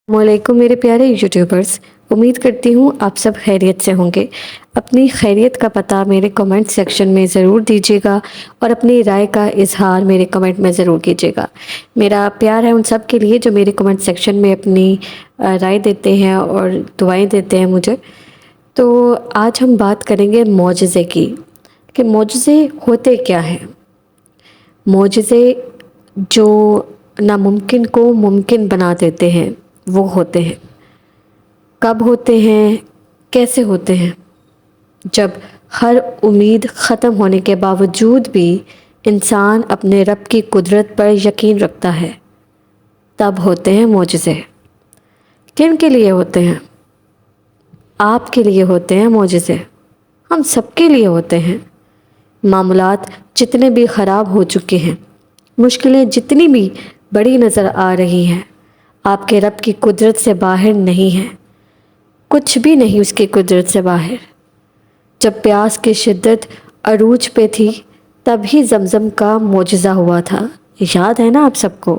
السلام علیکم میرے پیارے یوٹیوبرز، امید کرتی ہوں آپ سب خیریت سے ہوں گے۔ اپنی خیریت کا پتہ میرے کمنٹ سیکشن میں ضرور دیجیے گا اور اپنی رائے کا اظہار میرے کمنٹ میں ضرور کیجیے گا۔ میرا پیار ہے ان سب کے لیے جو میرے کمنٹ سیکشن میں اپنی رائے دیتے ہیں اور دعائیں دیتے ہیں مجھے۔ تو آج ہم بات کریں گے معجزے کی، کہ معجزے ہوتے کیا ہیں۔ معجزے جو ناممکن کو ممکن بنا دیتے ہیں وہ ہوتے ہیں۔ کب ہوتے ہیں، کیسے ہوتے ہیں؟ جب ہر امید ختم ہونے کے باوجود بھی انسان اپنے رب کی قدرت پر یقین رکھتا ہے، تب ہوتے ہیں معجزے۔ کن کے لیے ہوتے ہیں؟ آپ کے لیے ہوتے ہیں معجزے، ہم سب کے لیے ہوتے ہیں۔ معاملات جتنے بھی خراب ہو چکے ہیں، مشکلیں جتنی بھی بڑی نظر آ رہی ہیں، آپ کے رب کی قدرت سے باہر نہیں ہیں۔ کچھ بھی نہیں اس کی قدرت سے باہر۔ جب پیاس کی شدت عروج پہ تھی تب ہی زمزم کا معجزہ ہوا تھا، یاد ہے نا آپ سب کو؟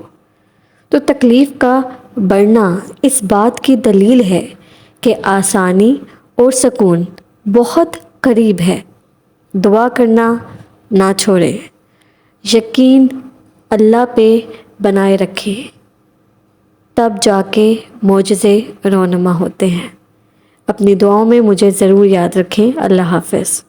تو تکلیف کا بڑھنا اس بات کی دلیل ہے کہ آسانی اور سکون بہت قریب ہے۔ دعا کرنا نہ چھوڑیں، یقین اللہ پہ بنائے رکھیں، تب جا کے معجزے رونما ہوتے ہیں۔ اپنی دعاؤں میں مجھے ضرور یاد رکھیں۔ اللہ حافظ۔